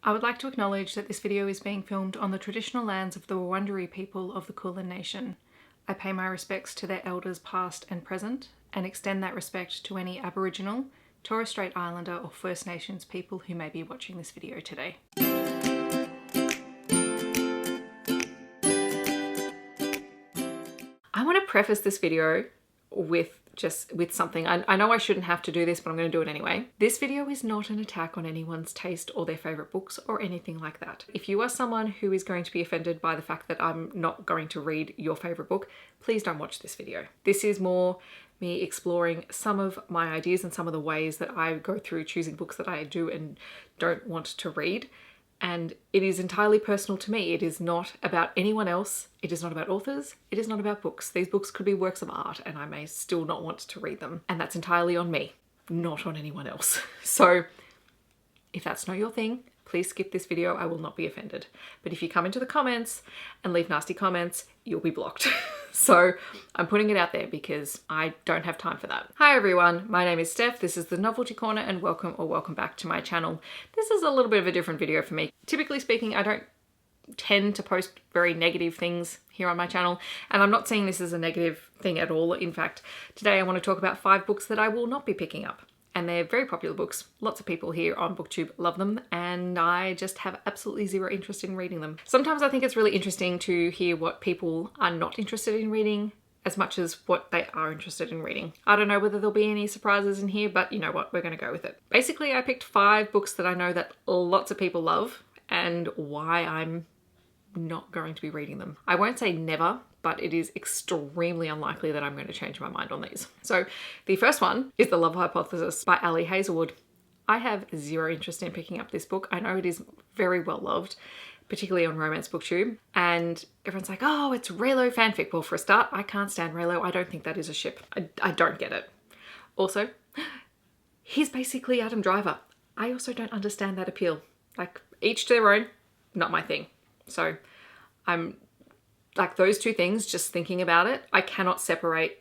I would like to acknowledge that this video is being filmed on the traditional lands of the Wurrundjeri people of the Kulin Nation. I pay my respects to their elders past and present, and extend that respect to any Aboriginal, Torres Strait Islander or First Nations people who may be watching this video today. I want to preface this video with something. I know I shouldn't have to do this, but I'm going to do it anyway. This video is not an attack on anyone's taste or their favourite books or anything like that. If you are someone who is going to be offended by the fact that I'm not going to read your favourite book, please don't watch this video. This is more me exploring some of my ideas and some of the ways that I go through choosing books that I do and don't want to read. And it is entirely personal to me. It is not about anyone else. It is not about authors. It is not about books. These books could be works of art and I may still not want to read them. And that's entirely on me, not on anyone else. So if that's not your thing, please skip this video. I will not be offended. But if you come into the comments and leave nasty comments, you'll be blocked. So I'm putting it out there because I don't have time for that. Hi everyone, my name is Steph. This is the Novelty Corner and welcome back to my channel. This is a little bit of a different video for me. Typically speaking, I don't tend to post very negative things here on my channel, and I'm not seeing this as a negative thing at all. In fact, today I want to talk about 5 books that I will not be picking up. And they're very popular books. Lots of people here on BookTube love them, and I just have absolutely zero interest in reading them. Sometimes I think it's really interesting to hear what people are not interested in reading as much as what they are interested in reading. I don't know whether there'll be any surprises in here, but you know what, we're going to go with it. Basically, I picked 5 books that I know that lots of people love and why I'm not going to be reading them. I won't say never, but it is extremely unlikely that I'm going to change my mind on these. So the first one is The Love Hypothesis by Ali Hazelwood. I have zero interest in picking up this book. I know it is very well loved, particularly on Romance BookTube, and everyone's like, oh, it's Raylo fanfic. Well, for a start, I can't stand Raylo. I don't think that is a ship. I don't get it. Also, he's basically Adam Driver. I also don't understand that appeal. Like, each to their own, not my thing. So I'm like, those two things, just thinking about it, I cannot separate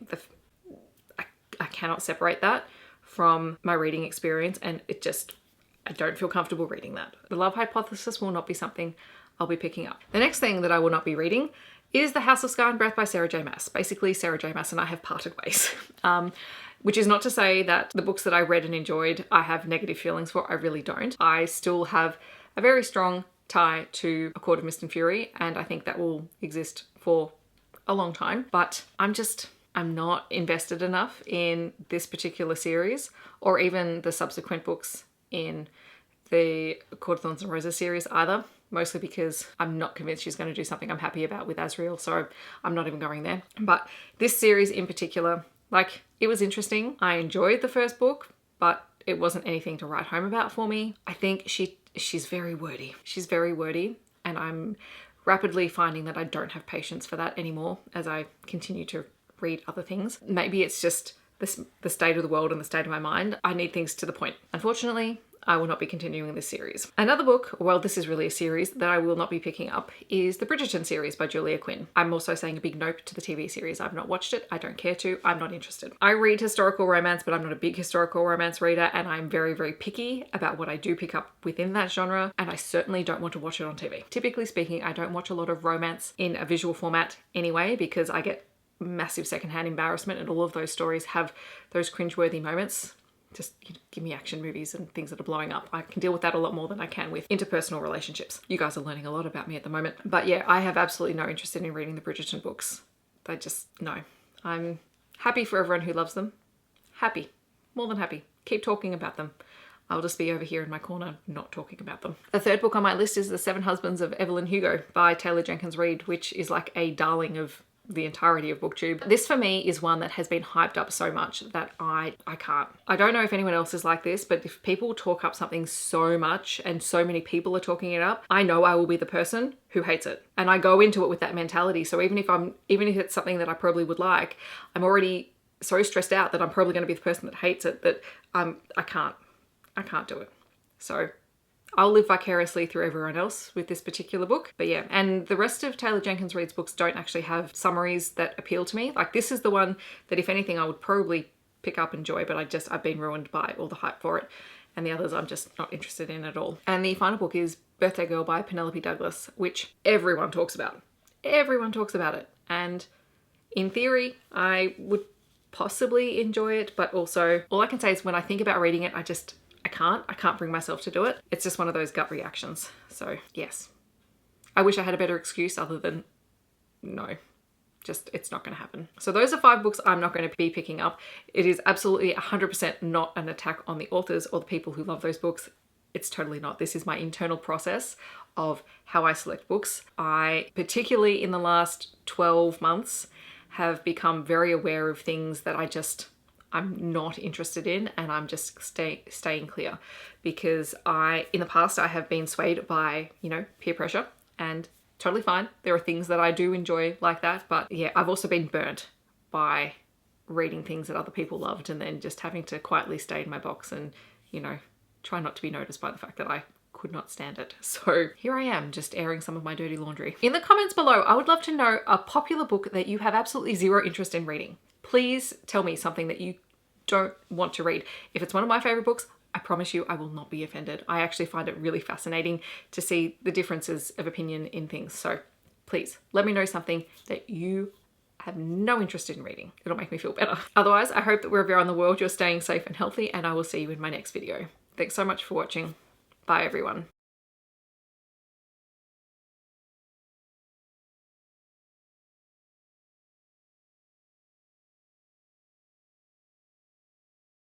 I cannot separate that from my reading experience, and I don't feel comfortable reading that. The Love Hypothesis will not be something I'll be picking up. The next thing that I will not be reading is The House of Sky and Breath by Sarah J Maas. Basically, Sarah J Maas and I have parted ways. Which is not to say that the books that I read and enjoyed I have negative feelings for. I really don't. I still have a very strong tie to A Court of Mist and Fury, and I think that will exist for a long time, but I'm not invested enough in this particular series or even the subsequent books in the Court of Thorns and Roses series either, mostly because I'm not convinced she's going to do something I'm happy about with Asriel, so I'm not even going there. But this series in particular, like, it was interesting. I enjoyed the first book, but it wasn't anything to write home about for me. I think she's very wordy. She's very wordy, and I'm rapidly finding that I don't have patience for that anymore as I continue to read other things. Maybe it's just the state of the world and the state of my mind. I need things to the point. Unfortunately, I will not be continuing this series. Another book, well, this is really a series that I will not be picking up, is the Bridgerton series by Julia Quinn. I'm also saying a big nope to the TV series. I've not watched it. I don't care to. I'm not interested. I read historical romance, but I'm not a big historical romance reader, and I'm very, very picky about what I do pick up within that genre, and I certainly don't want to watch it on TV. Typically speaking, I don't watch a lot of romance in a visual format anyway, because I get massive secondhand embarrassment, and all of those stories have those cringeworthy moments. Just give me action movies and things that are blowing up. I can deal with that a lot more than I can with interpersonal relationships. You guys are learning a lot about me at the moment. But yeah, I have absolutely no interest in reading the Bridgerton books. No. I'm happy for everyone who loves them. Happy. More than happy. Keep talking about them. I'll just be over here in my corner not talking about them. The third book on my list is The Seven Husbands of Evelyn Hugo by Taylor Jenkins Reid, which is like a darling of the entirety of BookTube. This for me is one that has been hyped up so much that I can't. I don't know if anyone else is like this, but if people talk up something so much and so many people are talking it up, I know I will be the person who hates it. And I go into it with that mentality. So even if it's something that I probably would like, I'm already so stressed out that I'm probably going to be the person that hates it that I can't do it. So I'll live vicariously through everyone else with this particular book. But yeah, and the rest of Taylor Jenkins Reid's books don't actually have summaries that appeal to me. Like, this is the one that if anything I would probably pick up and enjoy, but I've been ruined by all the hype for it. And the others I'm just not interested in at all. And the final book is Birthday Girl by Penelope Douglas, which everyone talks about. Everyone talks about it. And in theory, I would possibly enjoy it, but also all I can say is when I think about reading it, I can't bring myself to do it. It's just one of those gut reactions. So yes, I wish I had a better excuse other than no, just it's not going to happen. So those are 5 books I'm not going to be picking up. It is absolutely 100% not an attack on the authors or the people who love those books. It's totally not. This is my internal process of how I select books. I, particularly in the last 12 months, have become very aware of things that I'm not interested in, and I'm just staying clear, because in the past I have been swayed by, peer pressure, and totally fine. There are things that I do enjoy like that, but yeah, I've also been burnt by reading things that other people loved and then just having to quietly stay in my box and, try not to be noticed by the fact that I could not stand it. So here I am, just airing some of my dirty laundry. In the comments below, I would love to know a popular book that you have absolutely zero interest in reading. Please tell me something that you don't want to read. If it's one of my favorite books, I promise you I will not be offended. I actually find it really fascinating to see the differences of opinion in things. So please let me know something that you have no interest in reading. It'll make me feel better. Otherwise, I hope that wherever you're in the world, you're staying safe and healthy, and I will see you in my next video. Thanks so much for watching. Bye everyone.